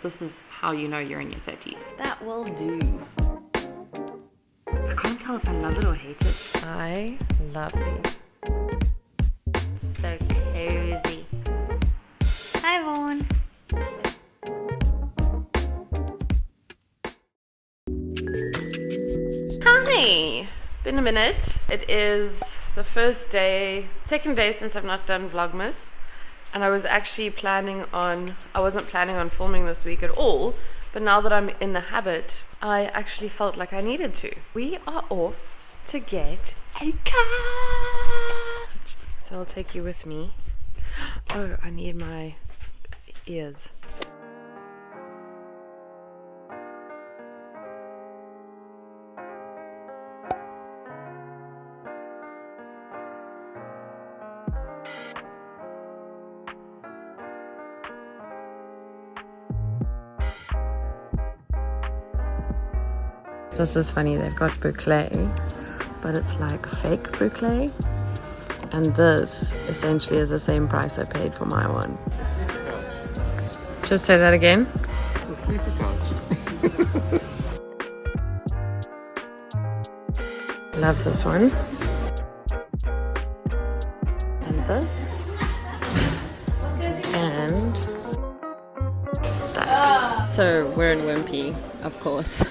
This is how you know you're in your 30s. That will do. I can't tell if I love it or hate it. I love these. So cozy. Hi, Vaughn. Hi. Been a minute. It is the second day since I've not done Vlogmas. And I wasn't planning on filming this week at all, but now that I'm in the habit, I actually felt like I needed to. We are off to get a couch. So I'll take you with me. Oh, I need my ears. This is funny, they've got boucle, but it's like fake boucle. And this essentially is the same price I paid for my one. It's a sleeper couch. Just say that again. It's a sleeper couch. Love this one. And this. And that. So we're in Wimpy, of course.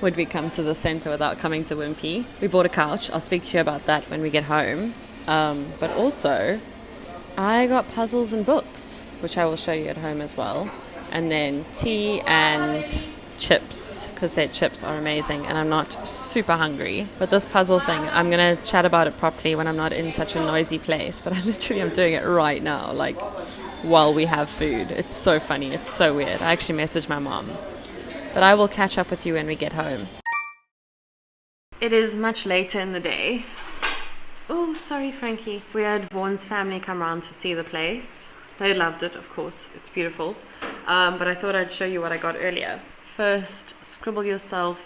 Would we come to the center without coming to Wimpy? We bought a couch. I'll speak to you about that when we get home. But also, I got puzzles and books, which I will show you at home as well. And then tea and chips, because their chips are amazing. And I'm not super hungry. But this puzzle thing, I'm going to chat about it properly when I'm not in such a noisy place. But I literally am doing it right now, like while we have food. It's so funny. It's so weird. I actually messaged my mom. But I will catch up with you when we get home. It is much later in the day. Oh, sorry, Frankie. We had Vaughn's family come around to see the place. They loved it, of course. It's beautiful. But I thought I'd show you what I got earlier. First, scribble yourself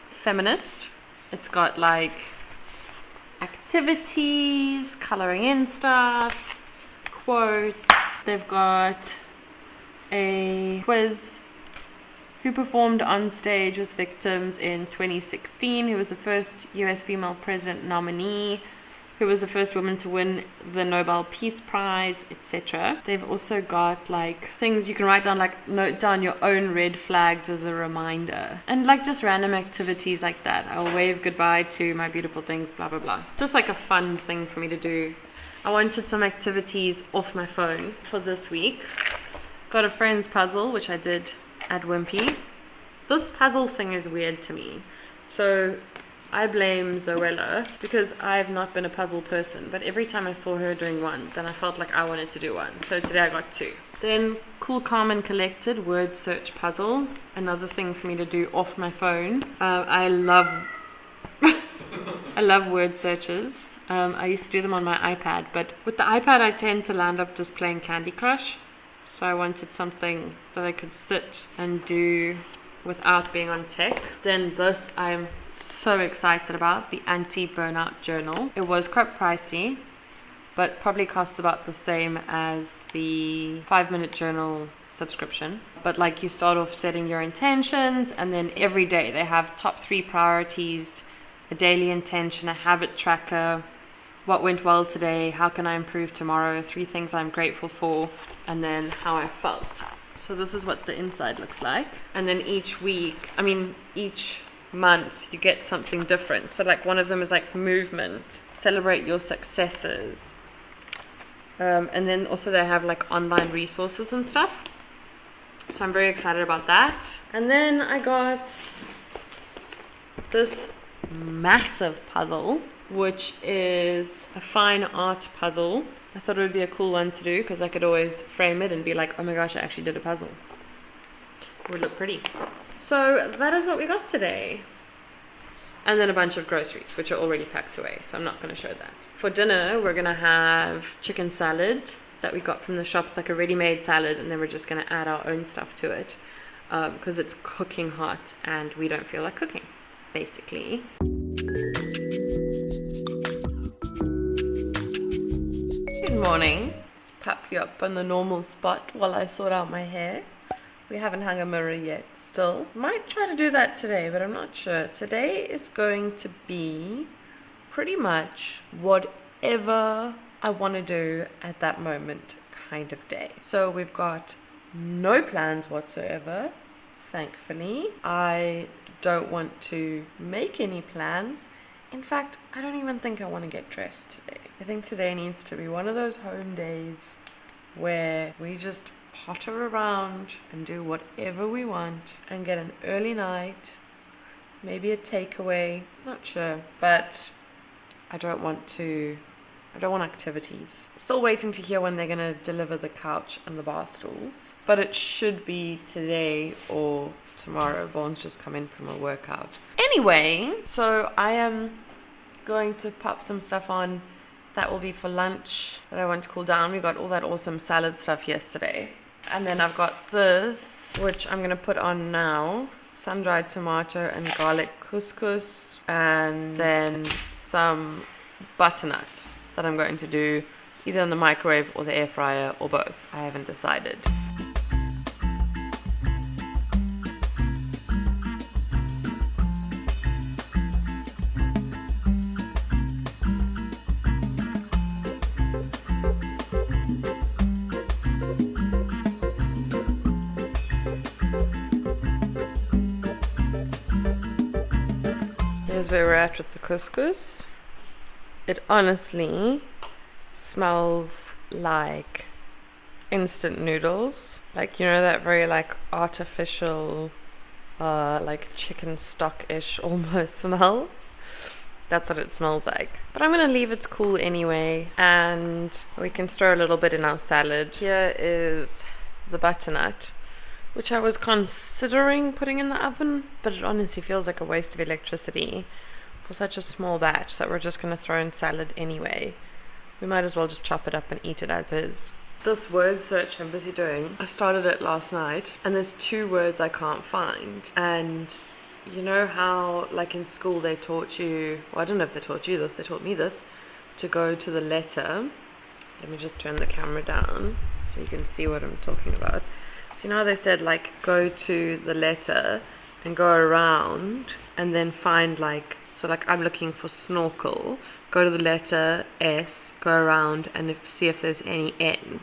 feminist. It's got like activities, coloring in stuff, quotes. They've got a quiz. Who performed on stage with victims in 2016, who was the first US female president nominee, who was the first woman to win the Nobel Peace Prize, etc. They've also got like things you can write down, like note down your own red flags as a reminder, and like just random activities like that. I'll wave goodbye to my beautiful things, blah blah blah. Just like a fun thing for me to do. I wanted some activities off my phone for this week. Got a friend's puzzle, which I did at Wimpy. This puzzle thing is weird to me, so I blame Zoella because I've not been a puzzle person, but every time I saw her doing one, then I felt like I wanted to do one, so today I got two. Then Cool, Calm and Collected word search puzzle, another thing for me to do off my phone. I love I love word searches. I used to do them on my iPad, but with the iPad I tend to land up just playing Candy Crush. So I wanted something that I could sit and do without being on tech. Then this I'm so excited about, the anti-burnout journal. It was quite pricey, but probably costs about the same as the 5-minute journal subscription. But like you start off setting your intentions, and then every day they have top 3 priorities, a daily intention, a habit tracker, what went well today, how can I improve tomorrow, 3 things I'm grateful for, and then how I felt. So this is what the inside looks like. And then each month you get something different. So like one of them is like movement, celebrate your successes. And then also they have like online resources and stuff. So I'm very excited about that. And then I got this massive puzzle, which is a fine art puzzle. I thought it would be a cool one to do because I could always frame it and be like, oh my gosh, I actually did a puzzle. It would look pretty. So that is what we got today. And then a bunch of groceries, which are already packed away, so I'm not going to show that. For dinner, we're going to have chicken salad that we got from the shop. It's like a ready-made salad, and then we're just going to add our own stuff to it because it's cooking hot and we don't feel like cooking, basically. Good morning. Let's pop you up on the normal spot while I sort out my hair. We haven't hung a mirror yet still. Might try to do that today, but I'm not sure. Today is going to be pretty much whatever I want to do at that moment kind of day. So we've got no plans whatsoever, thankfully. I don't want to make any plans. In fact, I don't even think I want to get dressed today. I think today needs to be one of those home days where we just potter around and do whatever we want and get an early night, maybe a takeaway, not sure, but I don't want activities. Still waiting to hear when they're going to deliver the couch and the bar stools, but it should be today or tomorrow. Vaughn's just come in from a workout. Anyway, so I am going to pop some stuff on that will be for lunch that I want to cool down. We got all that awesome salad stuff yesterday. And then I've got this, which I'm going to put on now. Sun-dried tomato and garlic couscous. And then some butternut that I'm going to do either in the microwave or the air fryer or both. I haven't decided. Here's where we're at with the couscous. It honestly smells like instant noodles. Like, you know, that very like artificial, like chicken stock-ish almost smell. That's what it smells like. But I'm gonna leave it to cool anyway, and we can throw a little bit in our salad. Here is the butternut, which I was considering putting in the oven, but it honestly feels like a waste of electricity for such a small batch that we're just going to throw in salad anyway. We might as well just chop it up and eat it as is. This word search I'm busy doing, I started it last night, and there's 2 words I can't find. And you know how, like in school, they taught you, well, I don't know if they taught you this, they taught me this, to go to the letter. Let me just turn the camera down so you can see what I'm talking about. So you know how they said, like, go to the letter and go around and then find, like, so like I'm looking for snorkel, go to the letter S, go around and see if there's any N.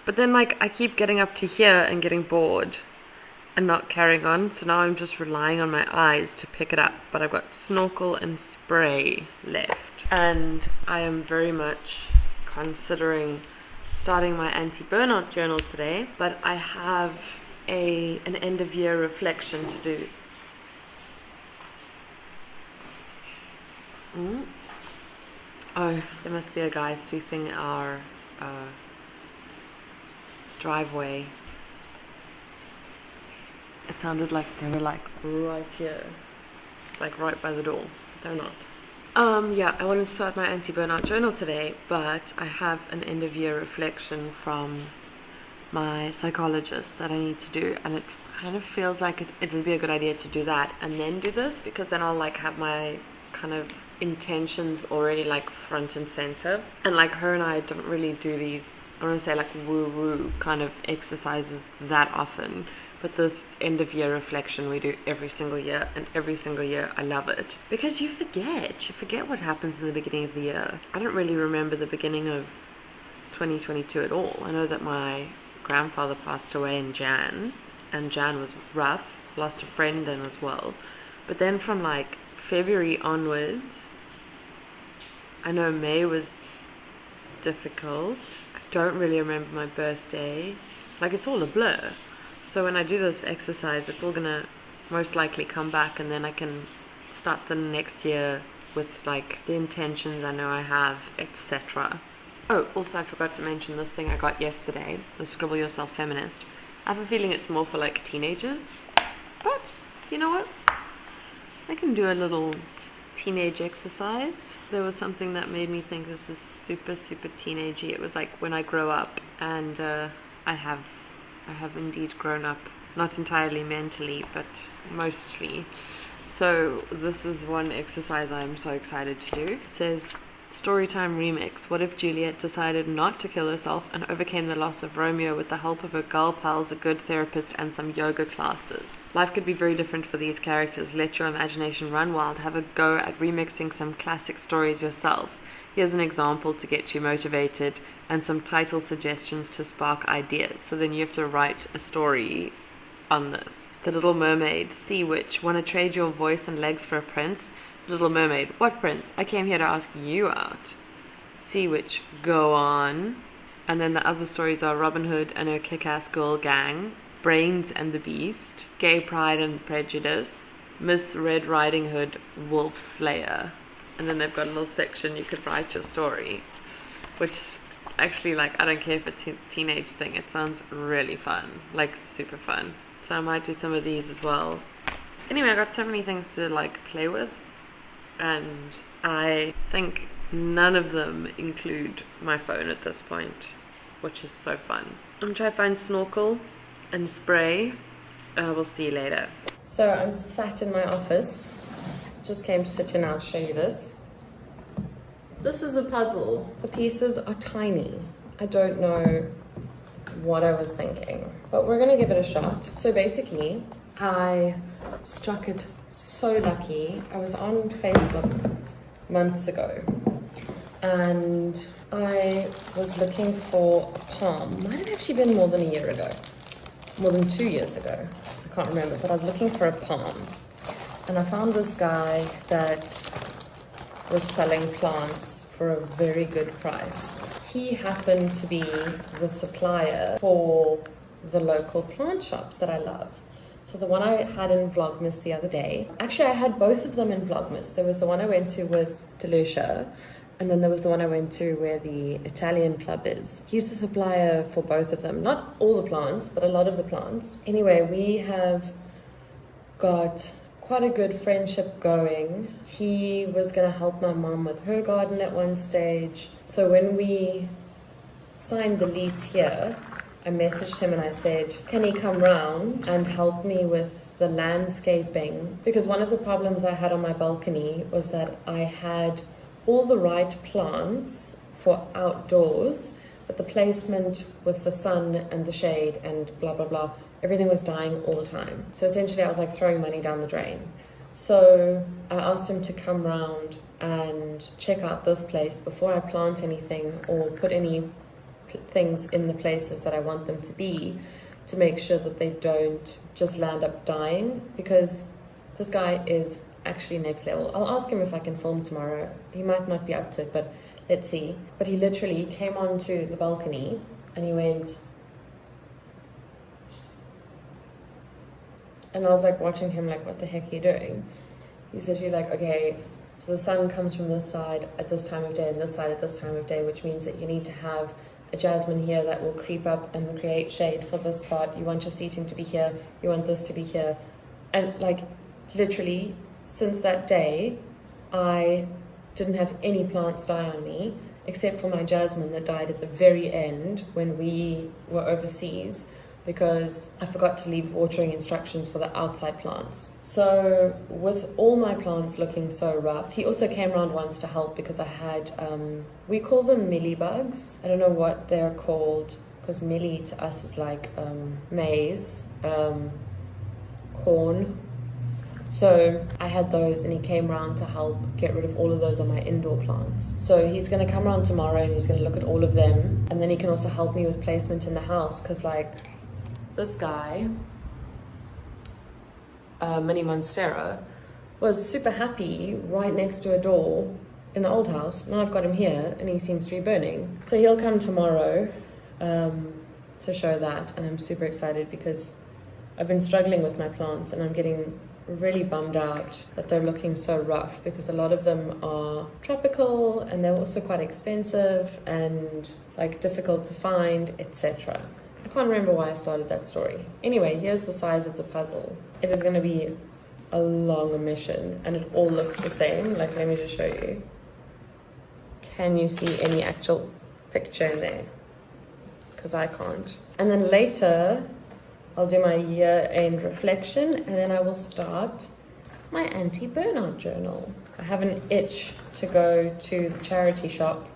But then, like, I keep getting up to here and getting bored and not carrying on, so now I'm just relying on my eyes to pick it up. But I've got snorkel and spray left, and I am very much considering starting my anti-burnout journal today, but I have an end of year reflection to do. Oh, there must be a guy sweeping our driveway. It sounded like they were like right here, like right by the door. They're not. Yeah, I want to start my anti-burnout journal today, but I have an end of year reflection from my psychologist that I need to do, and it kind of feels like it would be a good idea to do that and then do this, because then I'll like have my kind of intentions already like front and center. And like her and I don't really do these, I don't want to say like woo-woo kind of exercises that often. But this end of year reflection we do every single year, and every single year I love it. Because you forget what happens in the beginning of the year. I don't really remember the beginning of 2022 at all. I know that my grandfather passed away in Jan, and Jan was rough, lost a friend in as well. But then from like February onwards, I know May was difficult. I don't really remember my birthday. Like, it's all a blur. So when I do this exercise, it's all gonna most likely come back, and then I can start the next year with like the intentions I know I have, etc. Oh, also I forgot to mention this thing I got yesterday, the Scribble Yourself Feminist. I have a feeling it's more for like teenagers, but you know what? I can do a little teenage exercise. There was something that made me think this is super, super teenagey. It was like when I grow up, and I have indeed grown up, not entirely mentally, but mostly. So this is one exercise I'm so excited to do. It says, Storytime remix. What if Juliet decided not to kill herself and overcame the loss of Romeo with the help of her girl pals, a good therapist, and some yoga classes? Life could be very different for these characters. Let your imagination run wild. Have a go at remixing some classic stories yourself. Here's an example to get you motivated and some title suggestions to spark ideas. So then you have to write a story on this. The Little Mermaid. Sea Witch. Want to trade your voice and legs for a prince? Little Mermaid. What prince? I came here to ask you out. Sea Witch. Go on. And then the other stories are Robin Hood and her kick-ass girl gang, Brains and the Beast, Gay Pride and Prejudice, Miss Red Riding Hood, Wolf Slayer. And then they've got a little section you could write your story, which actually, like, I don't care if it's a teenage thing. It sounds really fun, like super fun. So I might do some of these as well. Anyway, I got so many things to like play with, and I think none of them include my phone at this point, which is so fun. I'm gonna try to find snorkel and spray, and I will see you later. So I'm sat in my office. Just came to sit here now to show you this. This is the puzzle. The pieces are tiny. I don't know what I was thinking, but we're gonna give it a shot. So basically, I struck it so lucky. I was on Facebook months ago, and I was looking for a palm. Might have actually been more than a year ago, more than 2 years ago. I can't remember, but I was looking for a palm, and I found this guy that was selling plants for a very good price. He happened to be the supplier for the local plant shops that I love. So the one I had in Vlogmas the other day, actually I had both of them in Vlogmas. There was the one I went to with Delucia, and then there was the one I went to where the Italian club is. He's the supplier for both of them. Not all the plants, but a lot of the plants. Anyway, we have got quite a good friendship going. He was going to help my mom with her garden at one stage. So when we signed the lease here, I messaged him and I said, can he come round and help me with the landscaping? Because one of the problems I had on my balcony was that I had all the right plants for outdoors, but the placement with the sun and the shade and blah, blah, blah, everything was dying all the time. So essentially I was like throwing money down the drain. So I asked him to come round and check out this place before I plant anything or put any things in the places that I want them to be, to make sure that they don't just land up dying, because this guy is actually next level. I'll ask him if I can film tomorrow. He might not be up to it, but let's see. But he literally came onto the balcony and he went, and I was like watching him like, what the heck are you doing? He's literally like, okay, so the sun comes from this side at this time of day and this side at this time of day, which means that you need to have a jasmine here that will creep up and create shade for this part. You want your seating to be here, you want this to be here. And like literally since that day, I didn't have any plants die on me except for my jasmine that died at the very end when we were overseas, because I forgot to leave watering instructions for the outside plants. So with all my plants looking so rough, he also came around once to help because I had, we call them mealybugs. I don't know what they're called, because mealy to us is like maize, corn. So I had those and he came around to help get rid of all of those on my indoor plants. So he's going to come around tomorrow and he's going to look at all of them. And then he can also help me with placement in the house, because like, this guy, Mini Monstera, was super happy right next to a door in the old house. Now I've got him here and he seems to be burning. So he'll come tomorrow to show that, and I'm super excited because I've been struggling with my plants and I'm getting really bummed out that they're looking so rough, because a lot of them are tropical and they're also quite expensive and like difficult to find, etc. I can't remember why I started that story. Anyway, here's the size of the puzzle. It is going to be a long mission and it all looks the same. Like, let me just show you. Can you see any actual picture in there? Because I can't. And then later, I'll do my year-end reflection and then I will start my anti-burnout journal. I have an itch to go to the charity shop.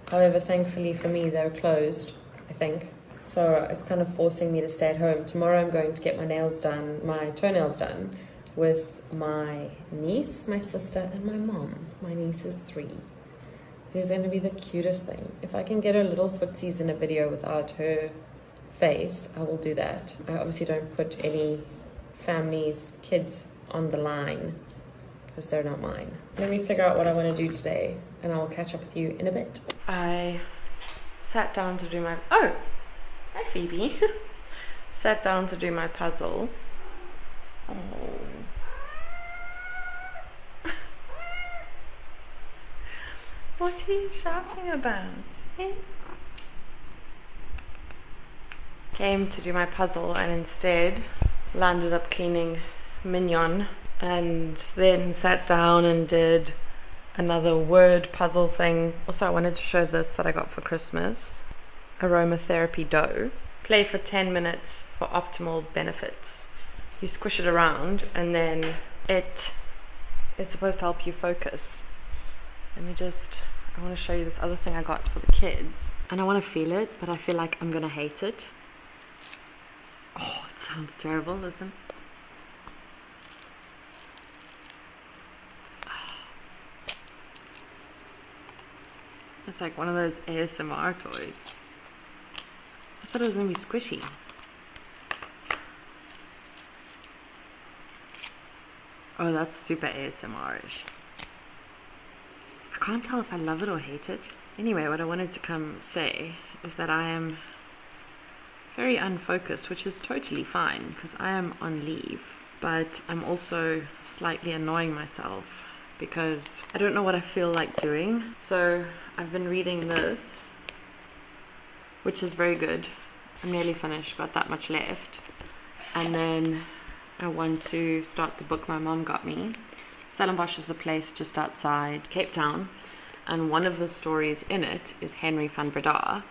However, thankfully for me, they're closed, I think. So it's kind of forcing me to stay at home. Tomorrow I'm going to get my nails done, my toenails done, with my niece, my sister, and my mom. My niece is 3. It is going to be the cutest thing. If I can get her little footsies in a video without her face, I will do that. I obviously don't put any families, kids on the line because they're not mine. Let me figure out what I want to do today and I will catch up with you in a bit. I sat down to do my... Oh! Hi, Phoebe. Sat down to do my puzzle. Oh. What are you shouting about? Came to do my puzzle and instead landed up cleaning Mignon, and then sat down and did another word puzzle thing. Also, I wanted to show this that I got for Christmas. Aromatherapy dough. Play for 10 minutes for optimal benefits. You squish it around and then it is supposed to help you focus. I want to show you this other thing I got for the kids. And I want to feel it, but I feel like I'm going to hate it. Oh, it sounds terrible, listen. It's like one of those ASMR toys. I thought it was going to be squishy. Oh, that's super ASMR-ish. I can't tell if I love it or hate it. Anyway, what I wanted to come say is that I am very unfocused, which is totally fine because I am on leave. But I'm also slightly annoying myself because I don't know what I feel like doing. So I've been reading this, which is very good. I'm nearly finished, got that much left. And then I want to start the book my mom got me. Stellenbosch is a place just outside Cape Town, and one of the stories in it is Henry van Breda.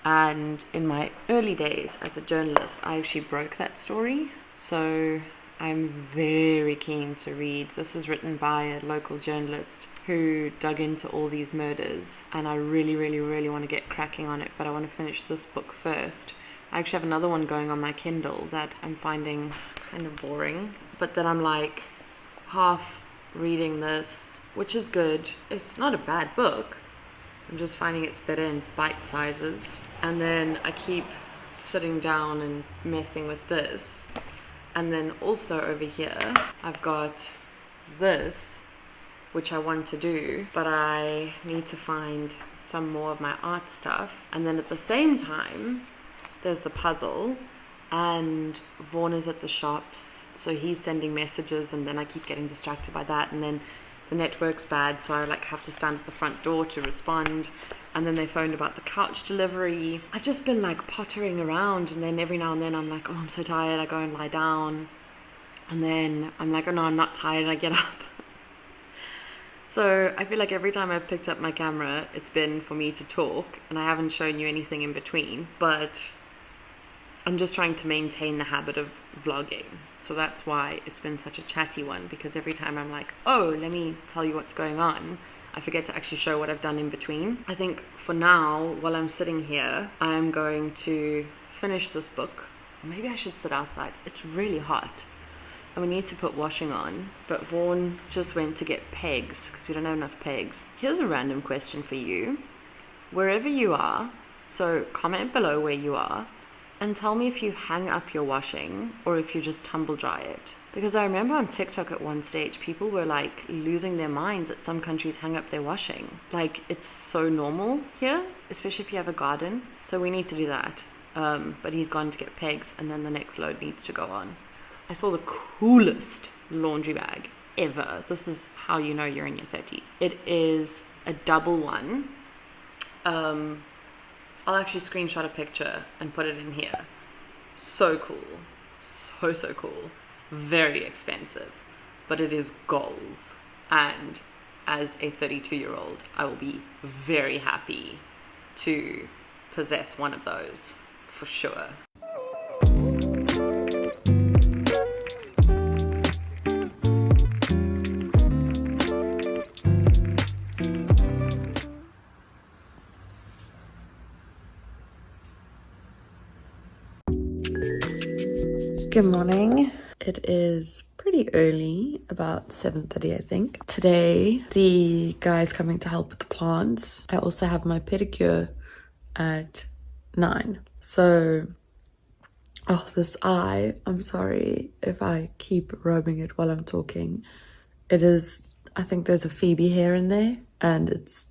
And in my early days as a journalist, I actually broke that story. So I'm very keen to read. This is written by a local journalist who dug into all these murders, and I really, really, really want to get cracking on it, but I want to finish this book first. I actually have another one going on my Kindle that I'm finding kind of boring, but then I'm like half reading this, which is good. It's not a bad book. I'm just finding it's better in bite sizes. And then I keep sitting down and messing with this. And then also over here, I've got this, which I want to do, but I need to find some more of my art stuff. And then at the same time, there's the puzzle, and Vaughan is at the shops, so he's sending messages, and then I keep getting distracted by that, and then the network's bad, so I have to stand at the front door to respond. And then they phoned about the couch delivery. I've just been pottering around, and then every now and then I'm like, oh, I'm so tired, I go and lie down, and then I'm like, oh no, I'm not tired, and I get up. So I feel like every time I've picked up my camera, it's been for me to talk, and I haven't shown you anything in between, but I'm just trying to maintain the habit of vlogging. So that's why it's been such a chatty one, because every time I'm like, oh, let me tell you what's going on, I forget to actually show what I've done in between. I think for now, while I'm sitting here, I'm going to finish this book. Or maybe I should sit outside. It's really hot. And we need to put washing on. But Vaughan just went to get pegs because we don't have enough pegs. Here's a random question for you. Wherever you are, so comment below where you are, and tell me if you hang up your washing or if you just tumble dry it. Because I remember on TikTok at one stage, people were losing their minds that some countries hang up their washing. It's so normal here, especially if you have a garden. So we need to do that. But he's gone to get pegs, and then the next load needs to go on. I saw the coolest laundry bag ever. This is how you know you're in your 30s. It is a double one. I'll actually screenshot a picture and put it in here. So cool. So cool. Very expensive. But it is goals. And as a 32-year-old, I will be very happy to possess one of those, for sure. Good morning. It is pretty early, about 7:30 I think. Today the guy's coming to help with the plants. I also have my pedicure at 9. So, oh, this eye, I'm sorry if I keep rubbing it while I'm talking. It is, I think there's a Phoebe hair in there and it's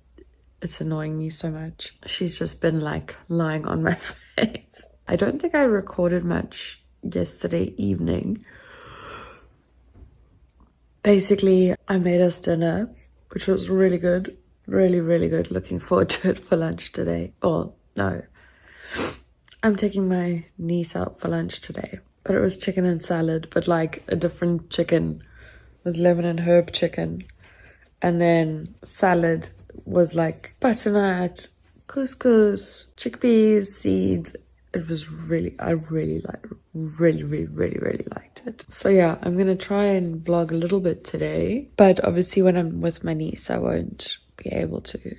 annoying me so much. She's just been like lying on my face. I don't think I recorded much yesterday evening. Basically, I made us dinner, which was really good. Really, really good. Looking forward to it for lunch today. Oh, no. I'm taking my niece out for lunch today. But it was chicken and salad, but like a different chicken. It was lemon and herb chicken. And then salad was like butternut, couscous, chickpeas, seeds. It was really, I really liked it. So yeah, I'm gonna try and vlog a little bit today. But obviously when I'm with my niece, I won't be able to.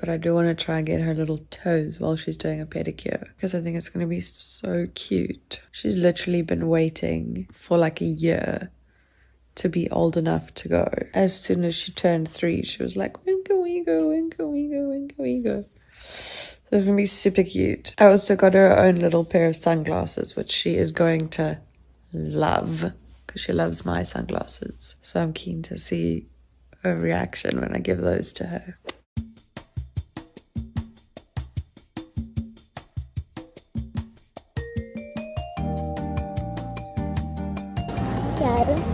But I do want to try and get her little toes while she's doing a pedicure. Because I think it's gonna be so cute. She's literally been waiting for like a year to be old enough to go. As soon as she turned 3, she was like, when can we go? When can we go? When can we go? This is gonna be super cute. I also got her own little pair of sunglasses, which she is going to love because she loves my sunglasses. So I'm keen to see her reaction when I give those to her.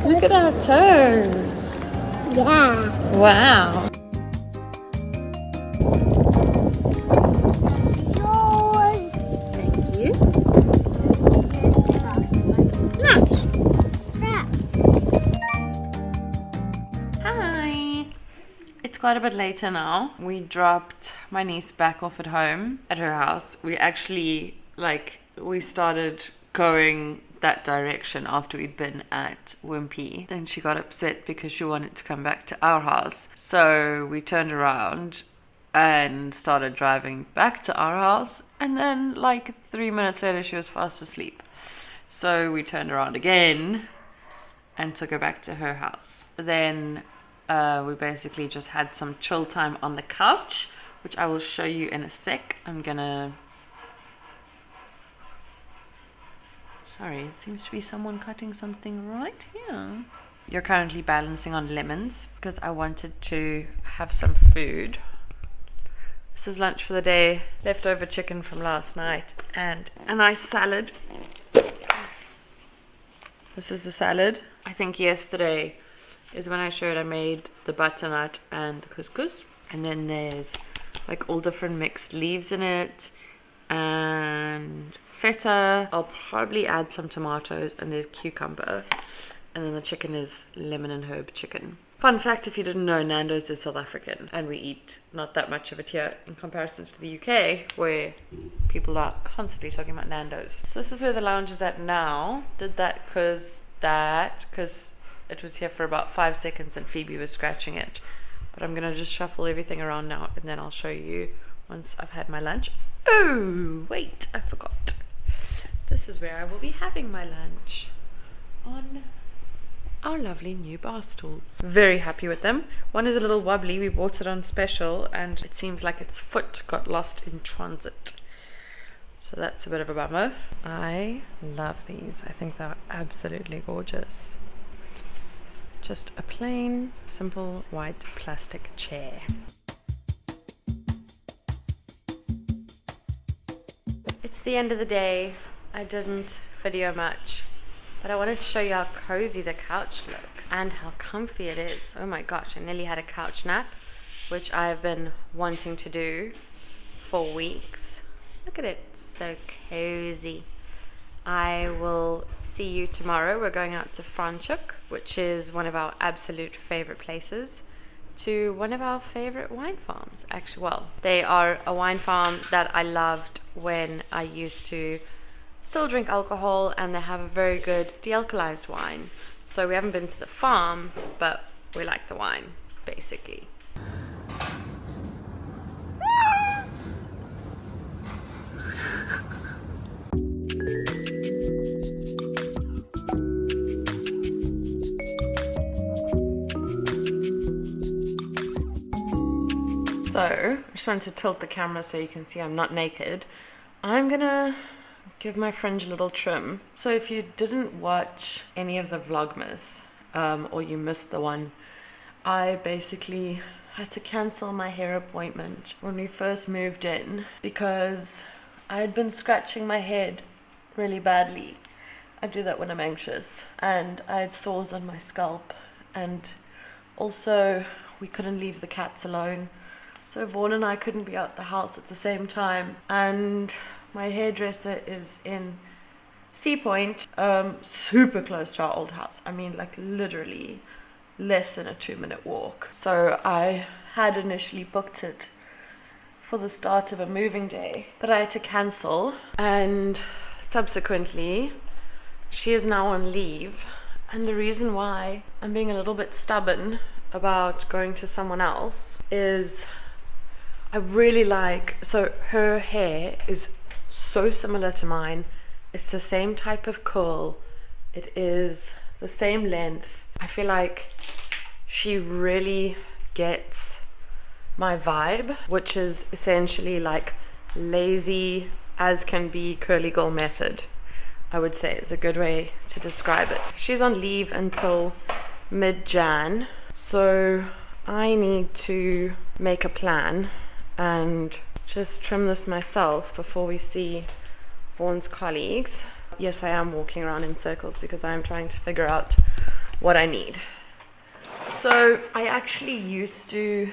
Look at our toes. Yeah. Wow. Yours. Thank you. Hi. It's quite a bit later now. We dropped my niece back off at home at her house. We actually, we started going that direction after we'd been at Wimpy. Then she got upset because she wanted to come back to our house. So we turned around and started driving back to our house. And then 3 minutes later, she was fast asleep. So we turned around again and took her back to her house. Then we basically just had some chill time on the couch, which I will show you in a sec. Sorry, it seems to be someone cutting something right here. You're currently balancing on lemons because I wanted to have some food. This is lunch for the day. Leftover chicken from last night and a nice salad. This is the salad. I think yesterday is when I showed I made the butternut and the couscous. And then there's all different mixed leaves in it and feta. I'll probably add some tomatoes and there's cucumber. And then the chicken is lemon and herb chicken. Fun fact, if you didn't know, Nando's is South African and we eat not that much of it here in comparison to the UK where people are constantly talking about Nando's. So this is where the lounge is at now. Did that because it was here for about 5 seconds and Phoebe was scratching it. But I'm gonna just shuffle everything around now and then I'll show you once I've had my lunch. Oh, wait, I forgot. This is where I will be having my lunch on our lovely new bar stools. Very happy with them. One is a little wobbly. We bought it on special and it seems like its foot got lost in transit. So that's a bit of a bummer. I love these. I think they're absolutely gorgeous. Just a plain, simple white plastic chair. It's the end of the day. I didn't video much, but I wanted to show you how cozy the couch looks and how comfy it is. Oh my gosh, I nearly had a couch nap, which I've been wanting to do for weeks. Look at it, so cozy. I will see you tomorrow. We're going out to Franschoek, which is one of our absolute favorite places, to one of our favorite wine farms. Actually, well, they are a wine farm that I loved when I used to still drink alcohol, and they have a very good de-alkalized wine. So we haven't been to the farm, but we like the wine, basically. So, I just wanted to tilt the camera so you can see I'm not naked. I'm gonna give my fringe a little trim. So if you didn't watch any of the Vlogmas, or you missed the one, I basically had to cancel my hair appointment when we first moved in because I had been scratching my head really badly. I do that when I'm anxious, and I had sores on my scalp, and also we couldn't leave the cats alone, so Vaughn and I couldn't be out the house at the same time, and my hairdresser is in Sea Point, super close to our old house. I mean, like literally less than a 2-minute walk. So I had initially booked it for the start of a moving day, but I had to cancel, and subsequently she is now on leave. And the reason why I'm being a little bit stubborn about going to someone else is I really like, so her hair is so similar to mine. It's the same type of curl, it is the same length. I feel like she really gets my vibe, which is essentially like lazy as can be curly girl method, I would say is a good way to describe it. She's on leave until mid-Jan, so I need to make a plan and just trim this myself before we see Vaughn's colleagues. Yes, I am walking around in circles because I am trying to figure out what I need. So I actually used to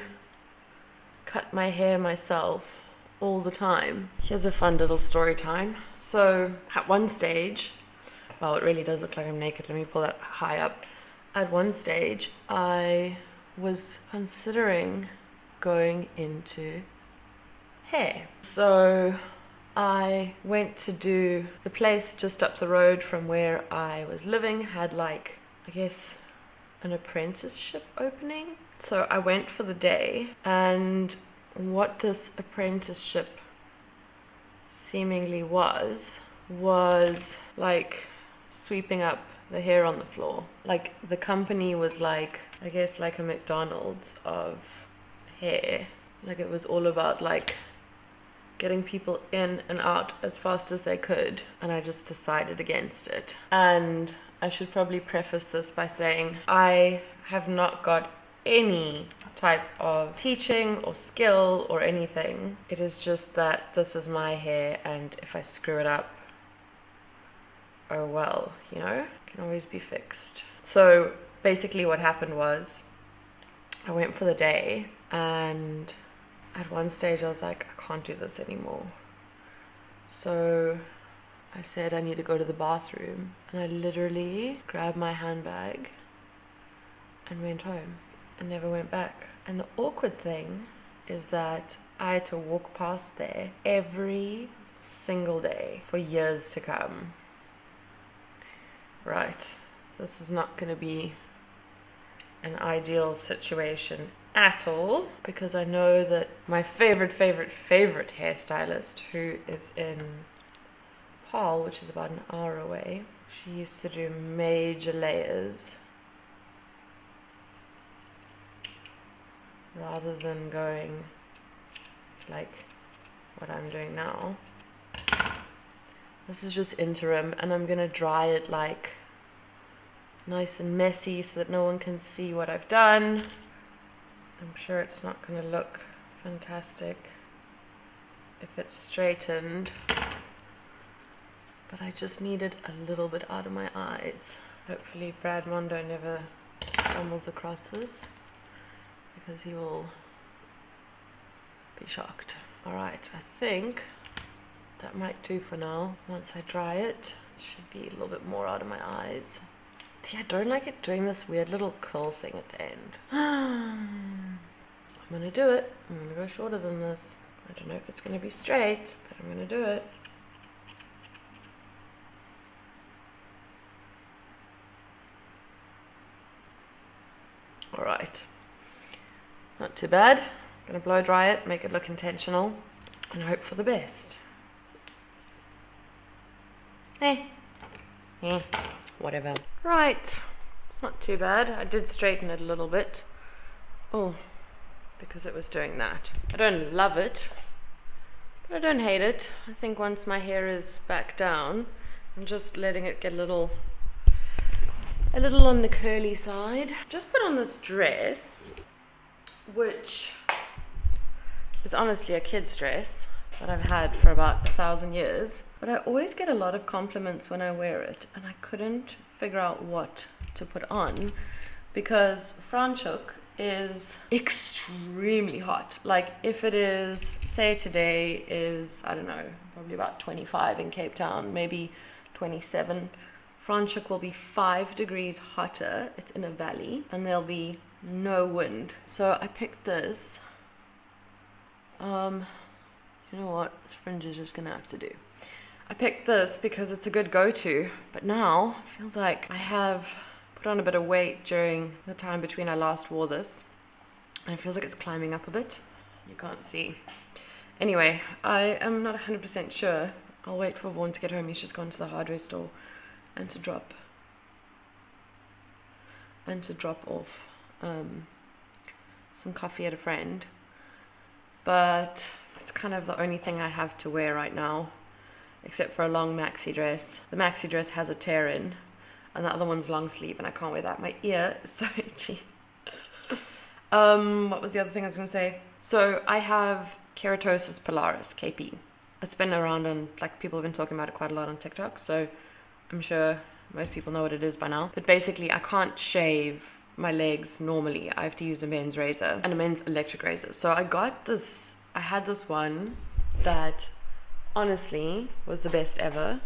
cut my hair myself all the time. Here's a fun little story time. So at one stage, well, it really does look like I'm naked. Let me pull that high up. At one stage, I was considering going into hair. So I went to do the place just up the road from where I was living, had like, I guess, an apprenticeship opening. So I went for the day, and what this apprenticeship seemingly was like sweeping up the hair on the floor. Like the company was like, I guess like a McDonald's of hair. Like it was all about like getting people in and out as fast as they could, and I just decided against it. And I should probably preface this by saying I have not got any type of teaching or skill or anything. It is just that this is my hair, and if I screw it up, oh well, you know, it can always be fixed. So basically what happened was I went for the day, and at one stage I was like, I can't do this anymore. So I said I need to go to the bathroom, and I literally grabbed my handbag and went home and never went back. And the awkward thing is that I had to walk past there every single day for years to come. Right, this is not going to be an ideal situation at all, because I know that my favorite hairstylist, who is in Paul, which is about an hour away, she used to do major layers rather than going like what I'm doing now. This is just interim, and I'm gonna dry it like nice and messy so that no one can see what I've done. I'm sure it's not gonna look fantastic if it's straightened, but I just needed a little bit out of my eyes. Hopefully Brad Mondo never stumbles across this, because he will be shocked. Alright, I think that might do for now. Once I dry it, it should be a little bit more out of my eyes. See, I don't like it doing this weird little curl thing at the end. I'm gonna do it. I'm gonna go shorter than this. I don't know if it's gonna be straight, but I'm gonna do it. Alright. Not too bad. Gonna blow dry it, make it look intentional, and hope for the best. Whatever. Right, it's not too bad. I did straighten it a little bit. Oh, because it was doing that. I don't love it, but I don't hate it. I think once my hair is back down, I'm just letting it get a little on the curly side. Just put on this dress, which is honestly a kid's dress that I've had for about 1,000 years, but I always get a lot of compliments when I wear it, and I couldn't figure out what to put on because Franschoek is extremely hot. Like if it is, say today is, I don't know, probably about 25 in Cape Town, maybe 27, Franschoek will be 5 degrees hotter. It's in a valley and there'll be no wind. So I picked this. You know what, this fringe is just gonna have to do. I picked this because it's a good go-to, but now it feels like I have put on a bit of weight during the time between I last wore this, and it feels like it's climbing up a bit. You can't see. Anyway, I am not 100% sure. I'll wait for Vaughan to get home. He's just gone to the hardware store and to drop off some coffee at a friend. But it's kind of the only thing I have to wear right now, except for a long maxi dress. The maxi dress has a tear in, and the other one's long sleeve, and I can't wear that. My ear is so itchy. What was the other thing I was going to say? So I have keratosis pilaris, KP. It's been around and like people have been talking about it quite a lot on TikTok, so I'm sure most people know what it is by now. But basically I can't shave my legs normally. I have to use a men's razor and a men's electric razor. So I had this one that honestly was the best ever.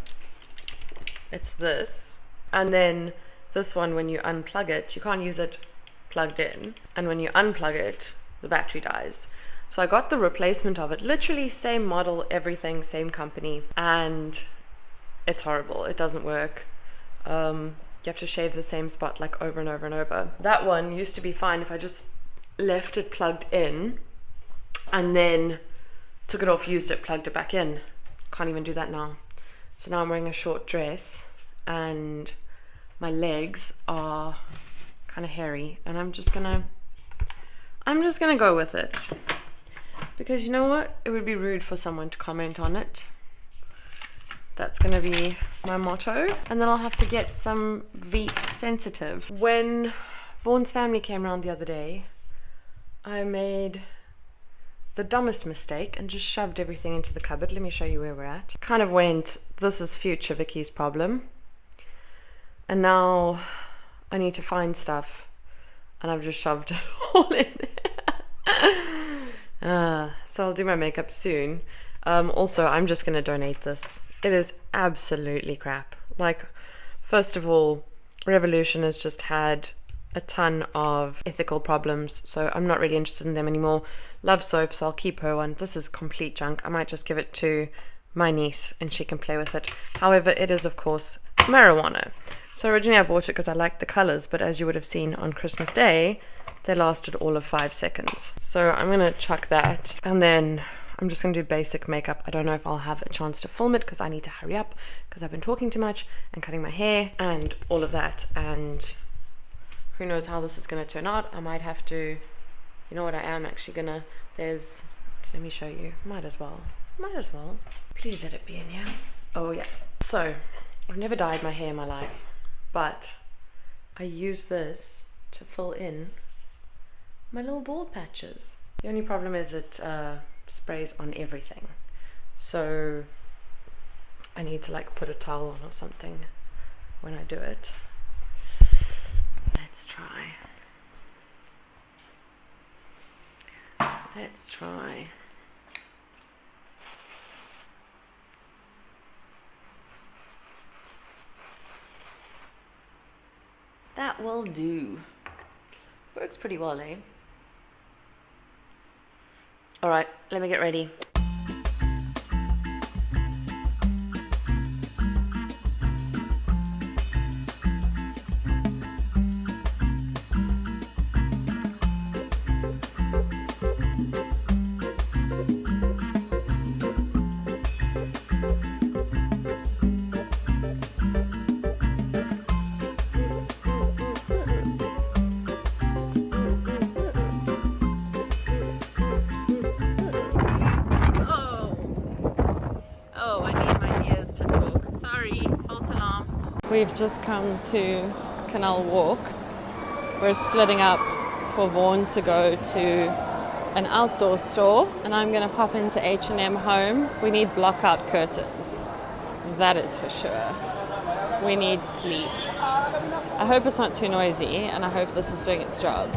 It's this. And then this one, when you unplug it, you can't use it plugged in. And when you unplug it, the battery dies. So I got the replacement of it, literally same model, everything, same company, and it's horrible. It doesn't work. You have to shave the same spot like over and over and over. That one used to be fine if I just left it plugged in and then took it off, used it, plugged it back in. Can't even do that now. So now I'm wearing a short dress and my legs are kind of hairy, and I'm just gonna go with it. Because you know what? It would be rude for someone to comment on it. That's gonna be my motto. And then I'll have to get some Veet sensitive. When Vaughan's family came around the other day, I made the dumbest mistake and just shoved everything into the cupboard. Let me show you where we're at. Kind of went, this is future Vicky's problem. And now I need to find stuff, and I've just shoved it all in there. So I'll do my makeup soon. Also, I'm just gonna donate this. It is absolutely crap. Like, first of all, Revolution has just had a ton of ethical problems, so I'm not really interested in them anymore. Love Soph, so I'll keep her one. This is complete junk. I might just give it to my niece and she can play with it. However, it is of course marijuana. So originally I bought it because I liked the colors, but as you would have seen on Christmas Day, they lasted all of 5 seconds. So I'm gonna chuck that, and then I'm just gonna do basic makeup. I don't know if I'll have a chance to film it because I need to hurry up because I've been talking too much and cutting my hair and all of that, and who knows how this is gonna turn out. I might have to, you know what, I am actually gonna, let me show you, might as well, please let it be in here. Oh yeah, so I've never dyed my hair in my life, but I use this to fill in my little bald patches. The only problem is it sprays on everything, so I need to like put a towel on or something when I do it. Let's try. That will do. Works pretty well, eh? Alright, let me get ready. We've just come to Canal Walk. We're splitting up for Vaughan to go to an outdoor store, and I'm going to pop into H&M Home. We need blockout curtains. That is for sure. We need sleep. I hope it's not too noisy, and I hope this is doing its job.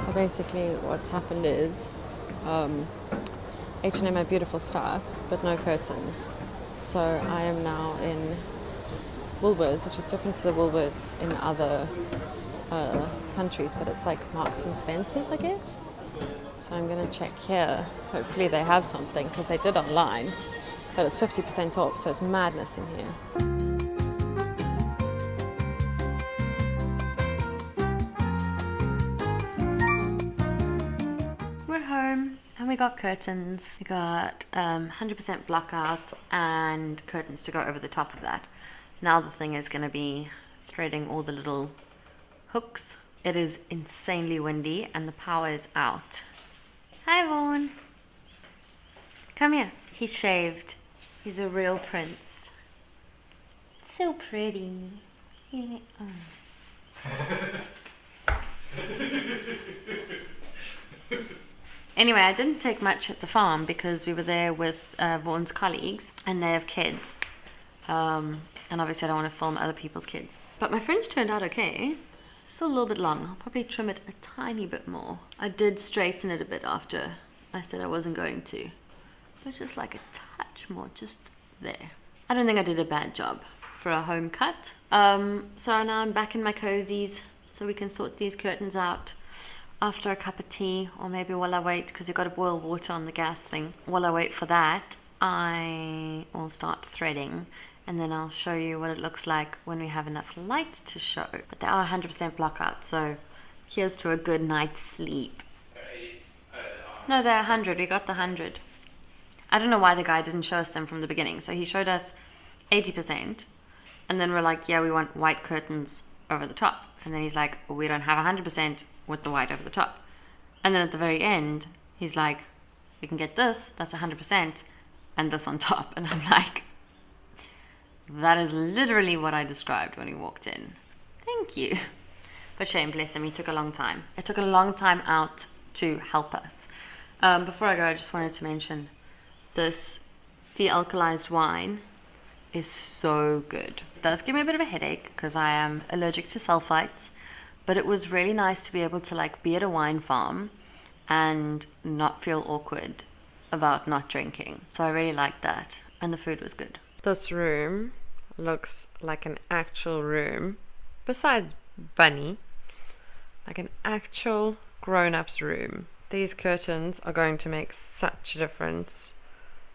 So basically what's happened is H&M have beautiful stuff but no curtains. So I am now in Woolworths, which is different to the Woolworths in other countries, but it's like Marks and Spencer's, I guess. So I'm going to check here. Hopefully they have something, because they did online, but it's 50% off, so it's madness in here. We got curtains, we got 100% blockout and curtains to go over the top of that. Now the thing is going to be threading all the little hooks. It is insanely windy and the power is out. Hi Vaughan. Come here. He's shaved. He's a real prince. So pretty. Anyway, I didn't take much at the farm because we were there with Vaughan's colleagues and they have kids. And obviously I don't want to film other people's kids. But my fringe turned out okay. Still a little bit long. I'll probably trim it a tiny bit more. I did straighten it a bit after I said I wasn't going to. But just like a touch more, just there. I don't think I did a bad job for a home cut. So now I'm back in my cozies so we can sort these curtains out after a cup of tea, or maybe while I wait, because you've got to boil water on the gas thing. While I wait for that, I will start threading, and then I'll show you what it looks like when we have enough light to show. But they are 100% blockout, so here's to a good night's sleep. No, they're 100. We got the 100. I don't know why the guy didn't show us them from the beginning. So he showed us 80%, and then we're like, yeah, we want white curtains over the top. And then he's like, well, we don't have 100% with the white over the top. And then at the very end, he's like, we can get this, that's 100%, and this on top. And I'm like, that is literally what I described when he walked in. Thank you. But shame, bless him, he took a long time. It took a long time out to help us. Before I go, I just wanted to mention this de-alkalized wine is so good. It does give me a bit of a headache because I am allergic to sulfites, but it was really nice to be able to like be at a wine farm and not feel awkward about not drinking. So I really liked that, and the food was good. This room looks like an actual room, besides Bunny, like an actual grown-up's room. These curtains are going to make such a difference,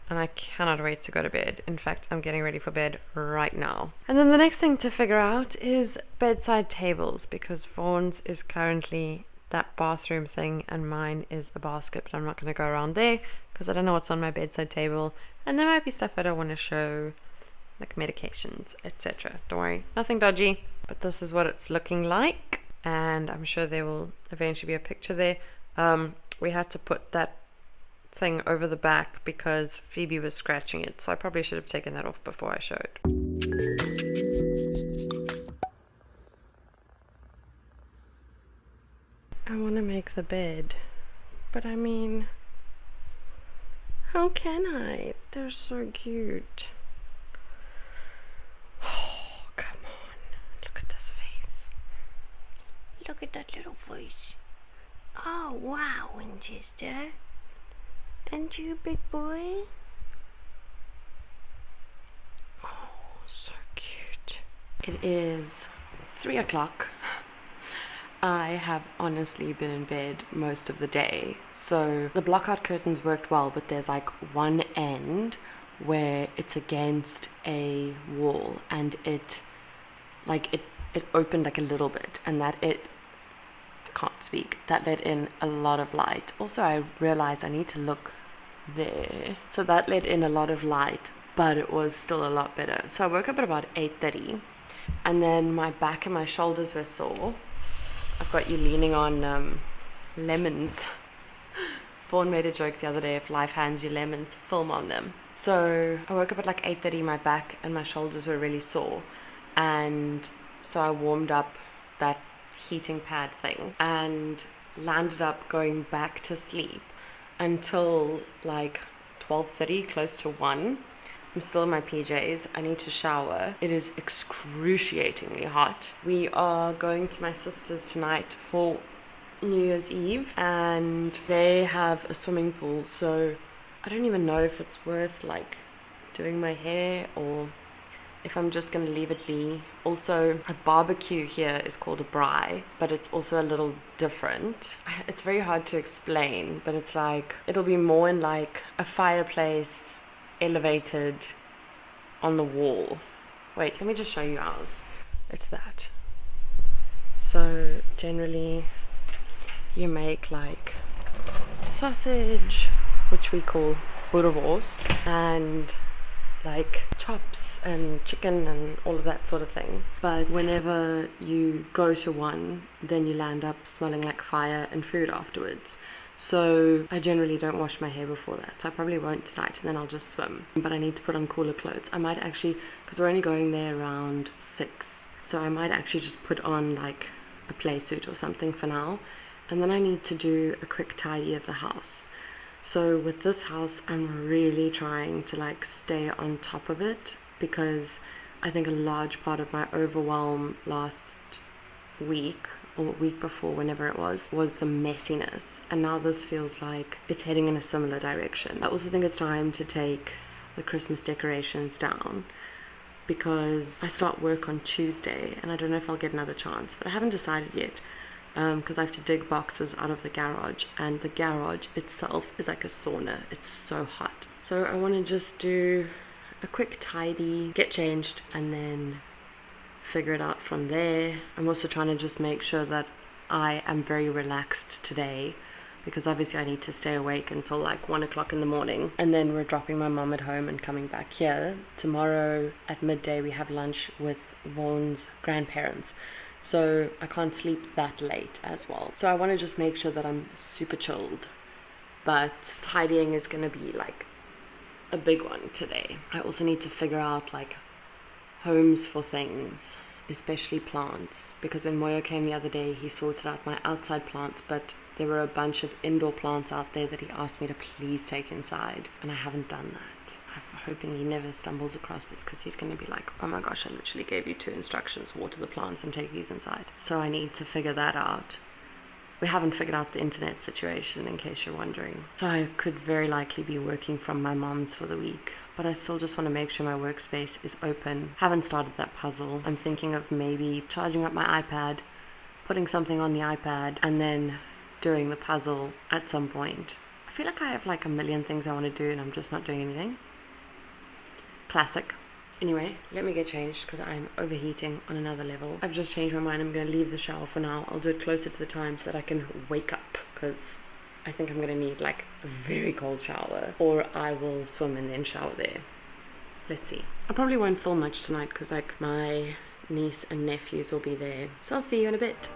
and I cannot wait to go to bed. In fact, I'm getting ready for bed right now. And then the next thing to figure out is bedside tables, because Vaughan's is currently that bathroom thing and mine is a basket, but I'm not going to go around there because I don't know what's on my bedside table, and there might be stuff I don't want to show, like medications, etc. Don't worry, nothing dodgy, but this is what it's looking like, and I'm sure there will eventually be a picture there. We had to put that thing over the back because Phoebe was scratching it, so I probably should have taken that off before I showed. I want to make the bed, but I mean, how can I? They're so cute. Oh, come on. Look at this face. Look at that little face. Oh, wow, Winchester. Aren't you a big boy? Oh, so cute. It is 3 o'clock. I have honestly been in bed most of the day. So the blockout curtains worked well, but there's like one end where it's against a wall and it opened like a little bit, and that let in a lot of light. Also, I realized I need to look there. So that let in a lot of light, but it was still a lot better. So I woke up at about 8:30, and then my back and my shoulders were sore. I've got you leaning on lemons. Fawn made a joke the other day, if life hands you lemons, film on them. So I woke up at like 8:30, my back and my shoulders were really sore, and so I warmed up that heating pad thing and landed up going back to sleep until like 12:30, close to 1. I'm still in my PJs. I need to shower. It is excruciatingly hot. We are going to my sister's tonight for New Year's Eve, and they have a swimming pool, so I don't even know if it's worth like doing my hair or if I'm just going to leave it be. Also, a barbecue here is called a braai, but it's also a little different. It's very hard to explain, but it's like, it'll be more in like a fireplace elevated on the wall. Wait, let me just show you ours. It's that. So generally you make like sausage, which we call boerewors, and like chops and chicken and all of that sort of thing. But whenever you go to one, then you land up smelling like fire and food afterwards. So I generally don't wash my hair before that. So I probably won't tonight, and then I'll just swim. But I need to put on cooler clothes. I might actually, because we're only going there around 6, so I might actually just put on like a play suit or something for now. And then I need to do a quick tidy of the house. So with this house, I'm really trying to like stay on top of it, because I think a large part of my overwhelm last week or week before, whenever it was the messiness. And now this feels like it's heading in a similar direction. I also think it's time to take the Christmas decorations down, because I start work on Tuesday and I don't know if I'll get another chance, but I haven't decided yet. Because I have to dig boxes out of the garage, and the garage itself is like a sauna. It's so hot. So I want to just do a quick tidy, get changed, and then figure it out from there. I'm also trying to just make sure that I am very relaxed today, because obviously I need to stay awake until like 1 o'clock in the morning, and then we're dropping my mom at home and coming back here. Tomorrow at midday we have lunch with Vaughn's grandparents, so I can't sleep that late as well. So I want to just make sure that I'm super chilled, but tidying is going to be like a big one today. I also need to figure out like homes for things, especially plants, because when Moyo came the other day, he sorted out my outside plants, but there were a bunch of indoor plants out there that he asked me to please take inside, and I haven't done that. I'm hoping he never stumbles across this, because he's going to be like, oh my gosh, I literally gave you 2 instructions, water the plants and take these inside. So I need to figure that out. We haven't figured out the internet situation, in case you're wondering. So I could very likely be working from my mom's for the week, but I still just want to make sure my workspace is open. Haven't started that puzzle. I'm thinking of maybe charging up my iPad, putting something on the iPad, and then doing the puzzle at some point. I feel like I have like a million things I want to do and I'm just not doing anything. Classic. Anyway, let me get changed, because I'm overheating on another level. I've just changed my mind. I'm going to leave the shower for now. I'll do it closer to the time so that I can wake up, because I think I'm going to need like a very cold shower, or I will swim and then shower there. Let's see. I probably won't film much tonight, because like my niece and nephews will be there. So I'll see you in a bit.